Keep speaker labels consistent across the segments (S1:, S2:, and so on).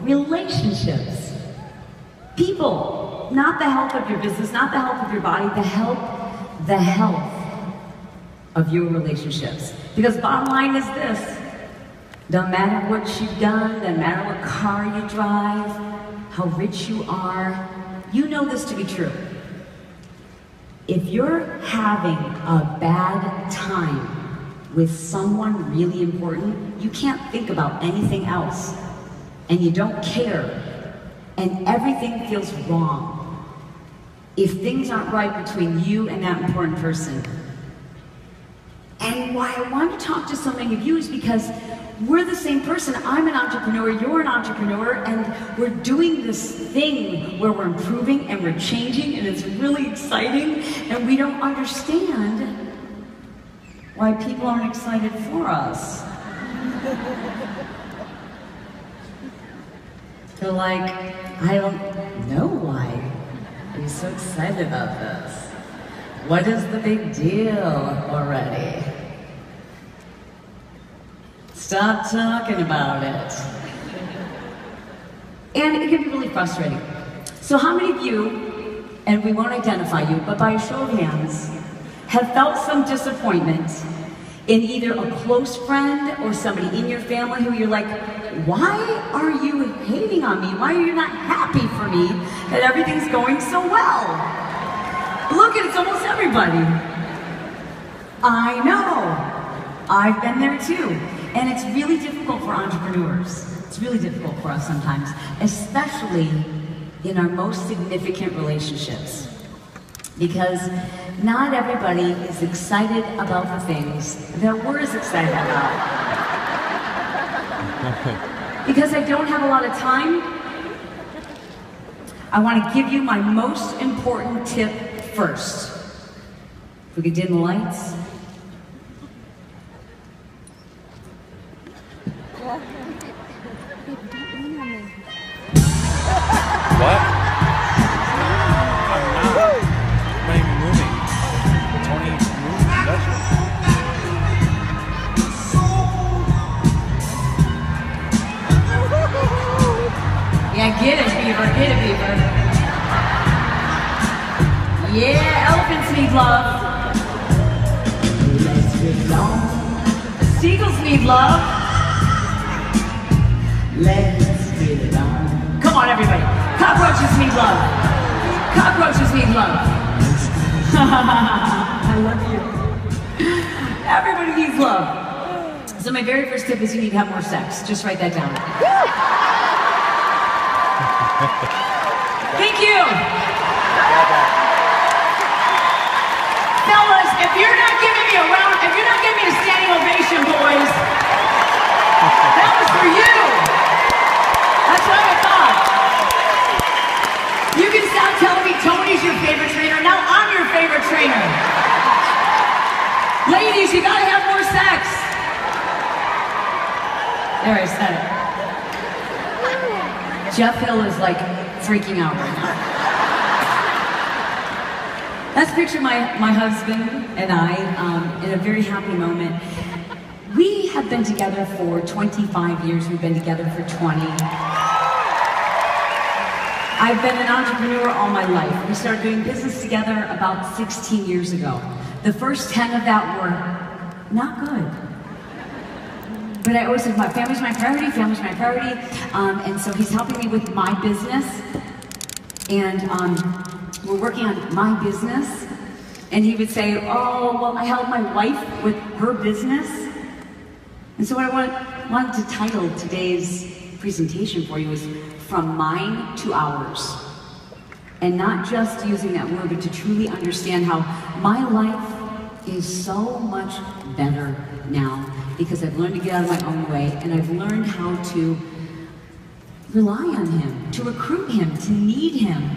S1: relationships. People, not the health of your business, not the health of your body, the health of your relationships. Because bottom line is this, no matter what you've done, no matter what car you drive, how rich you are, you know this to be true. If you're having a bad time with someone really important, you can't think about anything else, and you don't care, and everything feels wrong if things aren't right between you and that important person. And why I want to talk to so many of you is because we're the same person. I'm an entrepreneur, you're an entrepreneur, and we're doing this thing where we're improving and we're changing, and it's really exciting, and we don't understand why people aren't excited for us. They're like, I don't know why you're so excited about this. What is the big deal already? Stop talking about it. And it can be really frustrating. So how many of you, and we won't identify you, but by a show of hands, have felt some disappointment in either a close friend or somebody in your family who you're like, why are you hating on me? Why are you not happy for me that everything's going so well? Look, it's almost everybody. I know. I've been there too. And it's really difficult for entrepreneurs. It's really difficult for us sometimes, especially in our most significant relationships. Because not everybody is excited about the things that we're as excited about. Because I don't have a lot of time, I want to give you my most important tip first. If we could dim the lights.
S2: What? I'm not even moving. Tony moving. That's
S1: Yeah, get it, Beaver. Get it, Beaver. Yeah, elephants need love. Let's get on. Seagulls need love. Let's get it on. Come on, everybody. Cockroaches need love. Cockroaches need love. I love you. Everybody needs love. So my very first tip is you need to have more sex. Just write that down. Thank you. Fellas, if you're not giving me a round, if you're not giving me a standing ovation, boys, that was for you. That's what I thought. You can stop telling me Tony's your favorite trainer. Now I'm your favorite trainer. Ladies, you gotta have more sex. There, I said it. Jeff Hill is like freaking out right now. Let's picture my husband and I in a very happy moment. We have been together for 25 years. We've been together for 20. I've been an entrepreneur all my life. We started doing business together about 16 years ago. The first 10 of that were not good. But I always said, my family's my priority, family's my priority. And so he's helping me with my business. And we're working on my business. And he would say, oh, well, I help my wife with her business. And so what I wanted to title today's presentation for you is From Mine to Ours. And not just using that word, but to truly understand how my life is so much better now because I've learned to get out of my own way, and I've learned how to rely on him, to recruit him, to need him,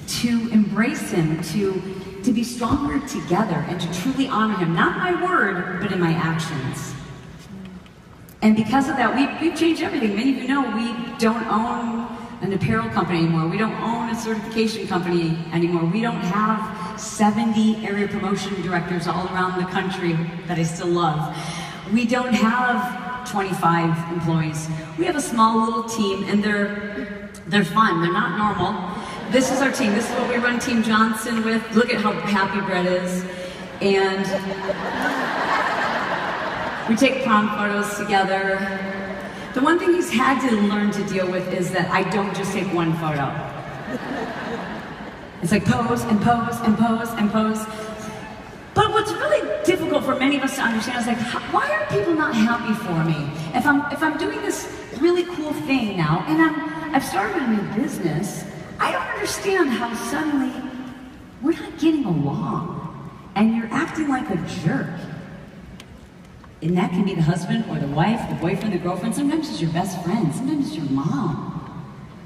S1: to embrace him, to be stronger together, and to truly honor him, not my word, but in my actions. And because of that, we've changed everything. Many of you know we don't own an apparel company anymore. We don't own a certification company anymore. We don't have 70 area promotion directors all around the country that I still love. We don't have 25 employees. We have a small little team, and they're fun. They're not normal. This is our team. This is what we run Team Johnson with. Look at how happy Brett is. And we take prom photos together. The one thing he's had to learn to deal with is that I don't just take one photo. It's like pose and pose and pose and pose. But what's really difficult for many of us to understand is like, why are people not happy for me? If I'm doing this really cool thing now, and I've started a new business, I don't understand how suddenly we're not getting along, and you're acting like a jerk. And that can be the husband or the wife, the boyfriend, the girlfriend. Sometimes it's your best friend. Sometimes it's your mom.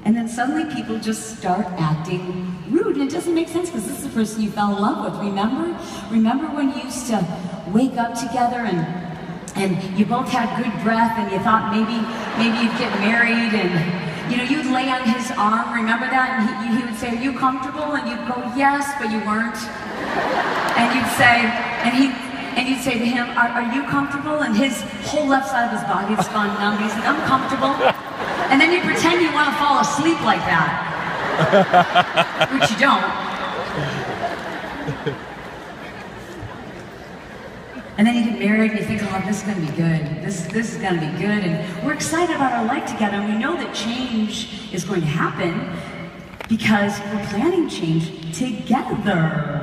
S1: And then suddenly people just start acting rude, and it doesn't make sense because this is the person you fell in love with. Remember when you used to wake up together and you both had good breath, and you thought maybe you'd get married, and you know, you'd lay on his arm. Remember that? And he would say, "Are you comfortable?" And you'd go, "Yes," but you weren't. And you'd say to him, are you comfortable? And his whole left side of his body has gone numb. He's like, "I'm comfortable." And then you pretend you want to fall asleep like that, which you don't. And then you get married and you think, "Oh, this is going to be good. This is going to be good." And we're excited about our life together, and we know that change is going to happen because we're planning change together.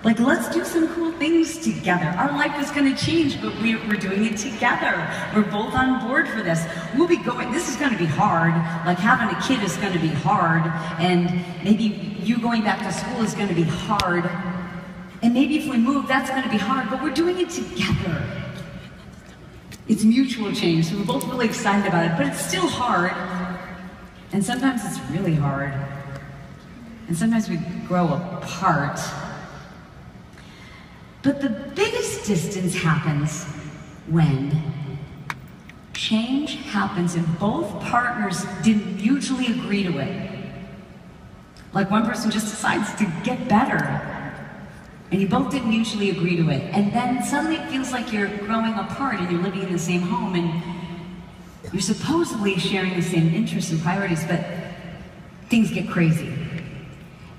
S1: Like, let's do some cool things together. Our life is going to change, but we're doing it together. We're both on board for this. This is going to be hard. Like, having a kid is going to be hard, and maybe you going back to school is going to be hard. And maybe if we move, that's going to be hard, but we're doing it together. It's mutual change, so we're both really excited about it, but it's still hard. And sometimes it's really hard. And sometimes we grow apart. But the biggest distance happens when change happens and both partners didn't mutually agree to it. Like, one person just decides to get better, and you both didn't mutually agree to it. And then suddenly it feels like you're growing apart and you're living in the same home, and you're supposedly sharing the same interests and priorities, but things get crazy.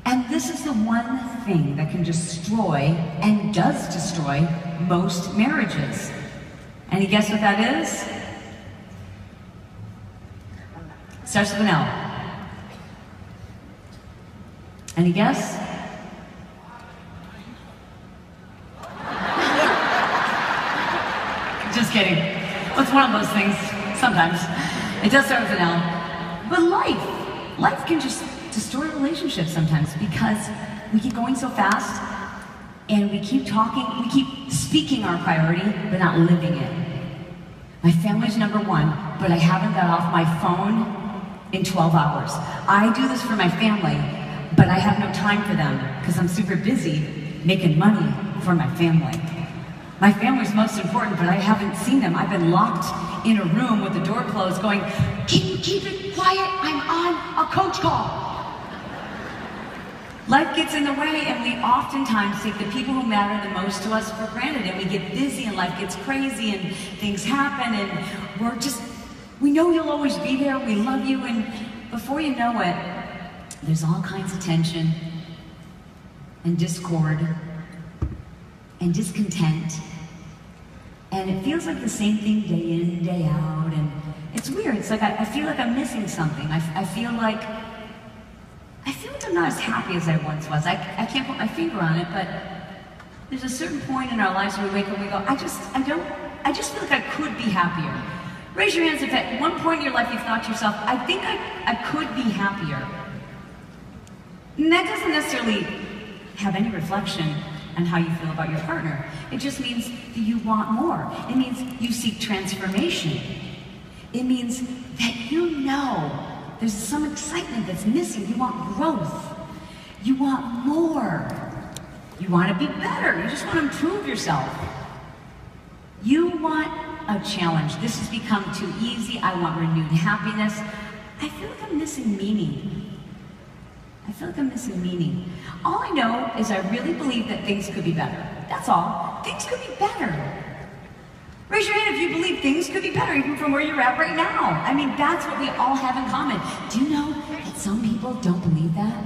S1: And this is the one thing that can destroy, and does destroy, most marriages. Any guess what that is? Starts with an L. Any guess? Just kidding. Well, it's one of those things, sometimes. It does start with an L. But life can just destroy relationships sometimes because we keep going so fast and we keep talking, we keep speaking our priority, but not living it. My family's number one, but I haven't got off my phone in 12 hours. I do this for my family, but I have no time for them because I'm super busy making money for my family. My family's most important, but I haven't seen them. I've been locked in a room with the door closed going, "Can you keep it quiet? I'm on a coach call." Life gets in the way, and we oftentimes take the people who matter the most to us for granted, and we get busy, and life gets crazy, and things happen, and we know you'll always be there, we love you, and before you know it, there's all kinds of tension, and discord, and discontent, and it feels like the same thing day in, day out, and it's weird. It's like I feel like I'm missing something. I feel like I'm not as happy as I once was. I can't put my finger on it, but there's a certain point in our lives where we wake up and we go, I just feel like I could be happier. Raise your hands if at one point in your life you've thought to yourself, I think I could be happier. And that doesn't necessarily have any reflection on how you feel about your partner. It just means that you want more. It means you seek transformation. It means that you know there's some excitement that's missing. You want growth. You want more. You want to be better. You just want to improve yourself. You want a challenge. This has become too easy. I want renewed happiness. I feel like I'm missing meaning. I feel like I'm missing meaning. All I know is I really believe that things could be better. That's all. Things could be better. Raise your hand if you believe things could be better even from where you're at right now. I mean, that's what we all have in common. Do you know that some people don't believe that?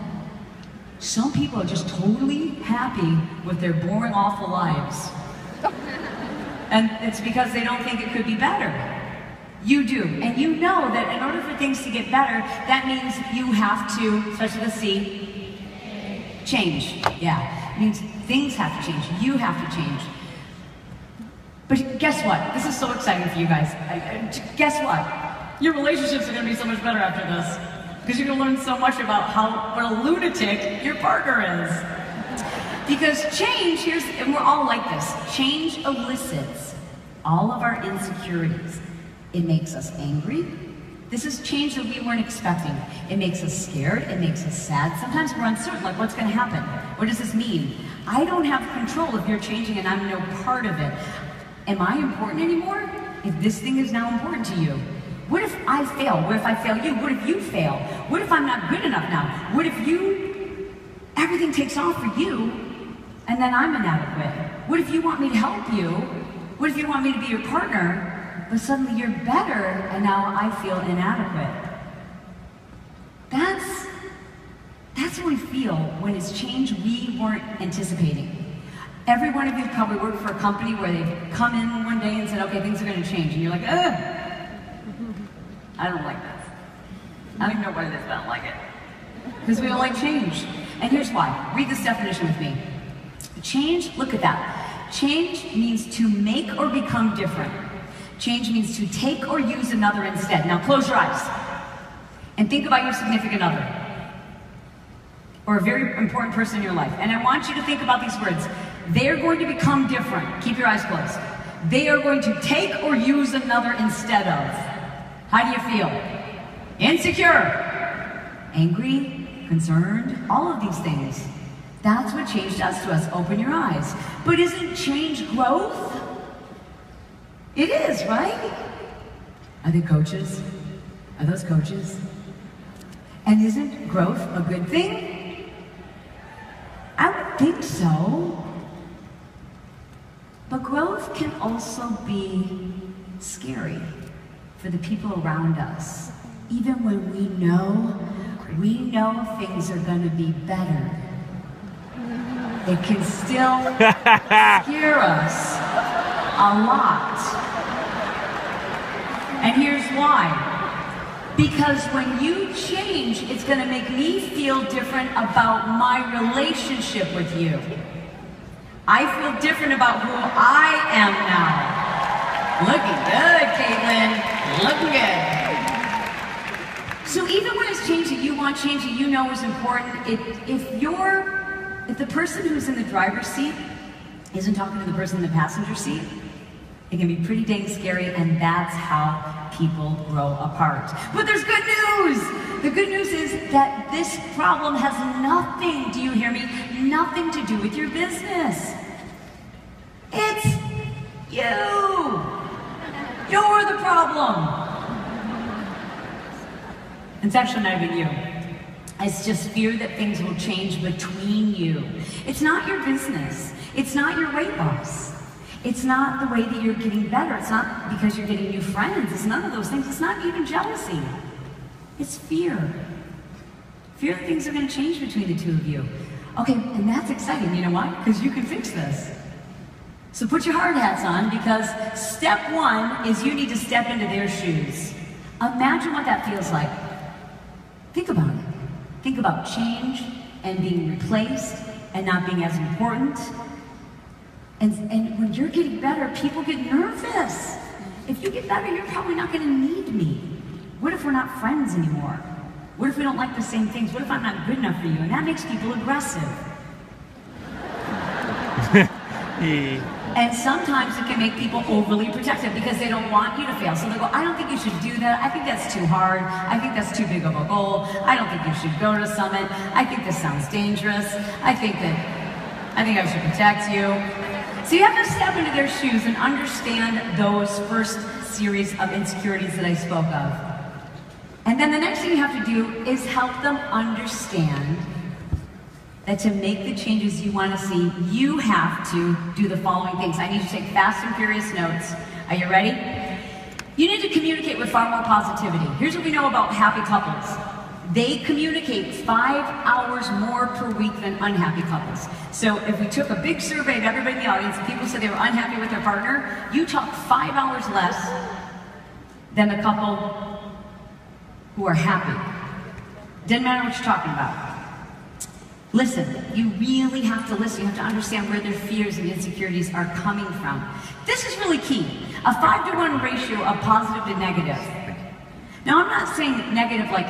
S1: Some people are just totally happy with their boring, awful lives. And it's because they don't think it could be better. You do. And you know that in order for things to get better, that means you have to, especially the C, change. Yeah. It means things have to change. You have to change. But guess what? This is so exciting for you guys. Guess what? Your relationships are going to be so much better after this. Because you're going to learn so much about what a lunatic your partner is. Because change, and we're all like this, change elicits all of our insecurities. It makes us angry. This is change that we weren't expecting. It makes us scared, it makes us sad. Sometimes we're uncertain, like what's gonna happen? What does this mean? I don't have control if you're changing and I'm no part of it. Am I important anymore? If this thing is now important to you? What if I fail? What if I fail you? What if you fail? What if I'm not good enough now? What if everything takes off for you and then I'm inadequate? What if you want me to help you? What if you want me to be your partner, but suddenly you're better and now I feel inadequate? That's what we feel when it's change we weren't anticipating. Every one of you probably worked for a company where they've come in one day and said, okay, things are gonna change. And you're like, ugh. I don't like this. I don't even know what it is, but I don't like it. Because we don't like change. And here's why. Read this definition with me. Change, look at that. Change means to make or become different. Change means to take or use another instead. Now close your eyes and think about your significant other or a very important person in your life. And I want you to think about these words. They're going to become different. Keep your eyes closed. They are going to take or use another instead of. How do you feel? Insecure, angry, concerned, all of these things. That's what change does to us. Open your eyes. But isn't change growth? It is, right? Are they coaches? Are those coaches? And isn't growth a good thing? I would think so. But growth can also be scary for the people around us. Even when we know things are going to be better, it can still scare us a lot. And here's why. Because when you change, it's going to make me feel different about my relationship with you. I feel different about who I am now. Looking good, Caitlin. Looking good. So even when it's change that you want, change that you know is important, if the person who's in the driver's seat isn't talking to the person in the passenger seat, it can be pretty dang scary, and that's how people grow apart. But there's good news! The good news is that this problem has nothing, do you hear me? Nothing to do with your business. It's you! You're the problem! It's actually not even you. It's just fear that things will change between you. It's not your business. It's not your weight loss. It's not the way that you're getting better. It's not because you're getting new friends. It's none of those things. It's not even jealousy. It's fear. Fear that things are going to change between the two of you. Okay, and that's exciting. You know why? Because you can fix this. So put your hard hats on, because step one is you need to step into their shoes. Imagine what that feels like. Think about it. Think about change and being replaced and not being as important. And when you're getting better, people get nervous. If you get better, you're probably not going to need me. What if we're not friends anymore? What if we don't like the same things? What if I'm not good enough for you? And that makes people aggressive. And sometimes it can make people overly protective because they don't want you to fail. So they go, I don't think you should do that. I think that's too hard. I think that's too big of a goal. I don't think you should go to Summit. I think this sounds dangerous. I think I should protect you. So you have to step into their shoes and understand those first series of insecurities that I spoke of. And then the next thing you have to do is help them understand that to make the changes you want to see, you have to do the following things. I need you to take fast and furious notes. Are you ready? You need to communicate with far more positivity. Here's what we know about happy couples. They communicate 5 hours more per week than unhappy couples. So if we took a big survey of everybody in the audience and people said they were unhappy with their partner, you talk 5 hours less than the couple who are happy. Doesn't matter what you're talking about. Listen, you really have to listen. You have to understand where their fears and insecurities are coming from. This is really key. A 5-to-1 ratio of positive to negative. Now, I'm not saying negative like,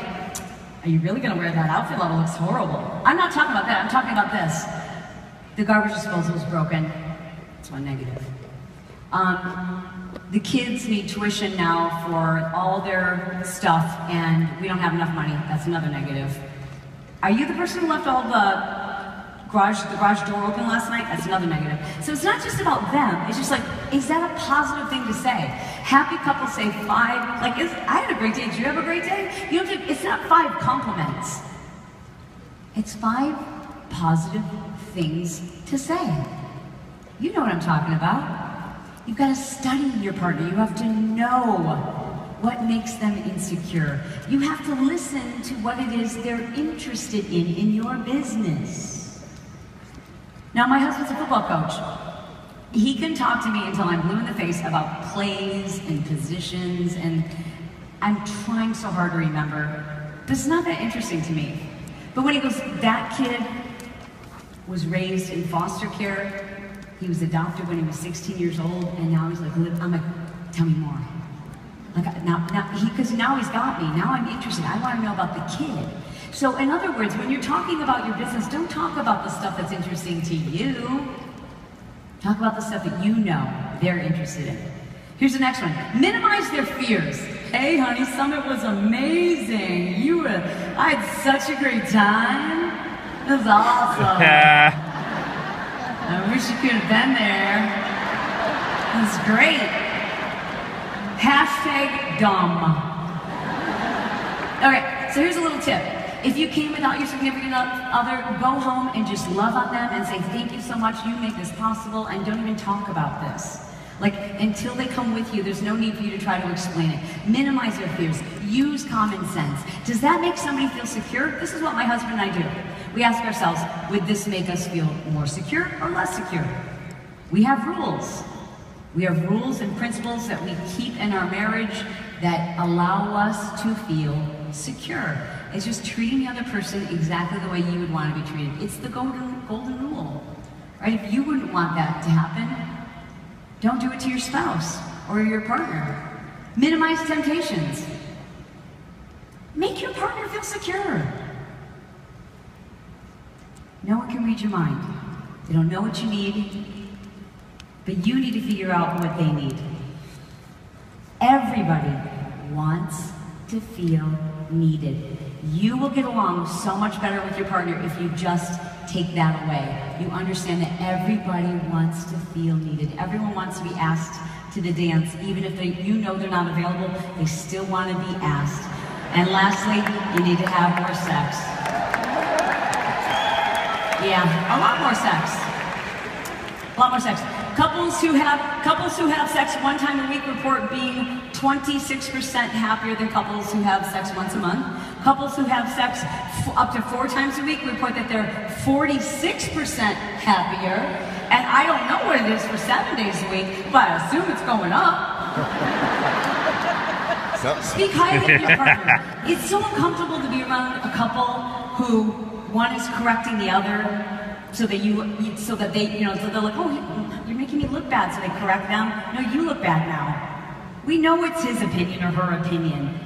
S1: are you really going to wear that outfit? That looks horrible. I'm not talking about that. I'm talking about this. The garbage disposal is broken. That's one negative. The kids need tuition now for all their stuff, and we don't have enough money. That's another negative. Are you the person who left all the garage door open last night? That's another negative. So it's not just about them. It's just like, is that a positive thing to say? Happy couples say 5, like, I had a great day. Did you have a great day? You don't it's not 5 compliments. It's 5 positive things to say. You know what I'm talking about. You've got to study your partner. You have to know what makes them insecure. You have to listen to what it is they're interested in your business. Now, my husband's a football coach. He can talk to me until I'm blue in the face about plays and positions, and I'm trying so hard to remember. But it's not that interesting to me. But when he goes, that kid was raised in foster care, he was adopted when he was 16 years old, and now he's like, I'm like, tell me more. Like because now he's got me. Now I'm interested. I want to know about the kid. So in other words, when you're talking about your business, don't talk about the stuff that's interesting to you. Talk about the stuff that you know they're interested in. Here's the next one. Minimize their fears. Hey, honey, Summit was amazing. I had such a great time. It was awesome. I wish you could have been there. It was great. Hashtag dumb. Okay, so here's a little tip. If you came without your significant other, go home and just love on them and say, thank you so much, you make this possible, and don't even talk about this. Like, until they come with you, there's no need for you to try to explain it. Minimize their fears. Use common sense. Does that make somebody feel secure? This is what my husband and I do. We ask ourselves, would this make us feel more secure or less secure? We have rules. We have rules and principles that we keep in our marriage that allow us to feel secure. It's just treating the other person exactly the way you would want to be treated. It's the golden rule, right? If you wouldn't want that to happen, don't do it to your spouse or your partner. Minimize temptations. Make your partner feel secure. No one can read your mind. They don't know what you need, but you need to figure out what they need. Everybody wants to feel needed. You will get along so much better with your partner if you just take that away. You understand that everybody wants to feel needed. Everyone wants to be asked to the dance, even if you know they're not available, they still want to be asked. And lastly, you need to have more sex. Yeah, a lot more sex. A lot more sex. Couples who have sex one time a week report being 26% happier than couples who have sex once a month. Couples who have sex up to 4 times a week report that they're 46% happier. And I don't know what it is for 7 days a week, but I assume it's going up. Speak highly of your partner. It's so uncomfortable to be around a couple who one is correcting the other, so that they're like, oh, you're making me look bad, so they correct them. No, you look bad now. We know it's his opinion or her opinion.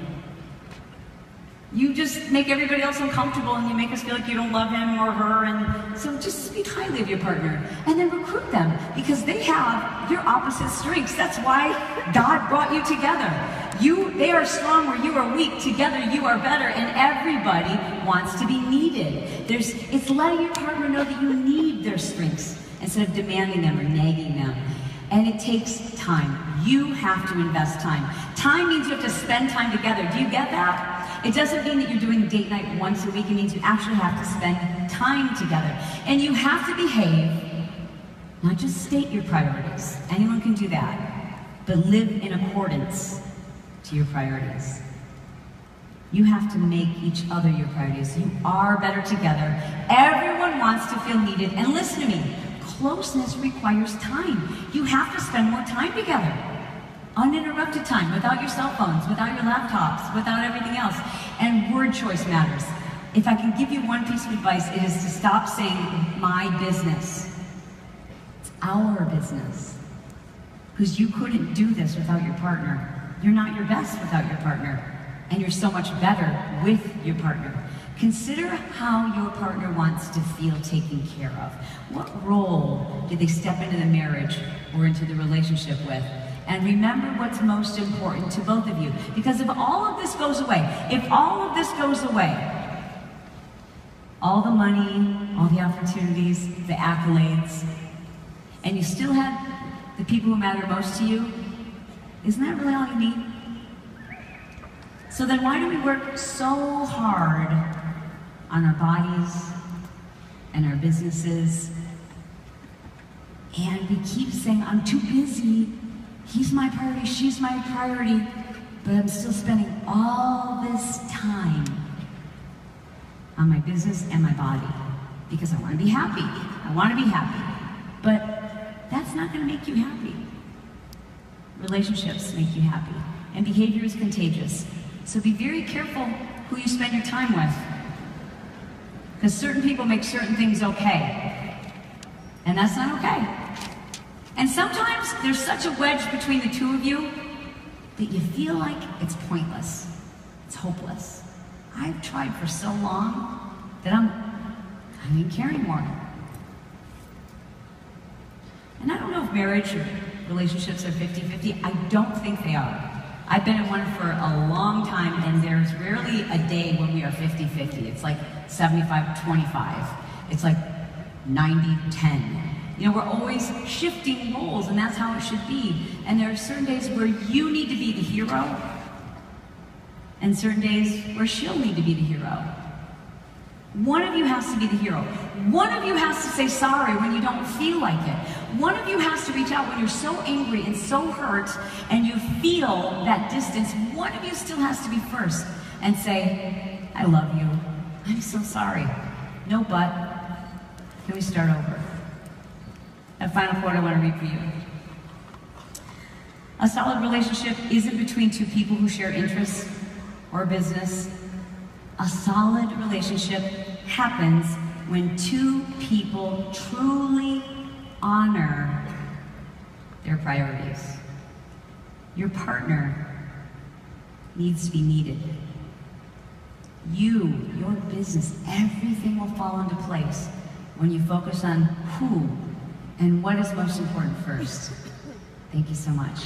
S1: You just make everybody else uncomfortable, and you make us feel like you don't love him or her, and so just speak highly of your partner, and then recruit them, because they have your opposite strengths. That's why God brought you together. They are strong where you are weak. Together you are better, and everybody wants to be needed. It's letting your partner know that you need their strengths instead of demanding them or nagging them. And it takes time. You have to invest time. Time means you have to spend time together. Do you get that? It doesn't mean that you're doing date night once a week. It means you actually have to spend time together. And you have to behave, not just state your priorities. Anyone can do that. but live in accordance to your priorities. You have to make each other your priorities. You are better together. Everyone wants to feel needed. And listen to me, closeness requires time. You have to spend more time together. Uninterrupted time, without your cell phones, without your laptops, without everything else. And word choice matters. If I can give you one piece of advice, it is to stop saying, my business. It's our business. Because you couldn't do this without your partner. You're not your best without your partner. And you're so much better with your partner. Consider how your partner wants to feel taken care of. What role did they step into the marriage or into the relationship with? And remember what's most important to both of you. Because if all of this goes away, all the money, all the opportunities, the accolades, and you still have the people who matter most to you, isn't that really all you need? So then why do we work so hard on our bodies and our businesses? And we keep saying, I'm too busy. He's my priority, she's my priority. But I'm still spending all this time on my business and my body because I want to be happy. I want to be happy. But that's not going to make you happy. Relationships make you happy. And behavior is contagious. So be very careful who you spend your time with. Because certain people make certain things okay. And that's not okay. And sometimes there's such a wedge between the two of you that you feel like it's pointless. It's hopeless. I've tried for so long that I didn't care anymore. And I don't know if marriage or relationships are 50-50. I don't think they are. I've been in one for a long time, and there's rarely a day when we are 50-50. It's like 75-25. It's like 90-10. You know, we're always shifting roles, and that's how it should be. And there are certain days where you need to be the hero, and certain days where she'll need to be the hero. One of you has to be the hero. One of you has to say sorry when you don't feel like it. One of you has to reach out when you're so angry and so hurt and you feel that distance. One of you still has to be first and say, I love you. I'm so sorry. No but. Can we start over? That final quote I want to read for you. A solid relationship isn't between two people who share interests or business. A solid relationship happens when two people truly honor their priorities. Your partner needs to be needed. You, your business, everything will fall into place when you focus on who and what is most important first. Thank you so much.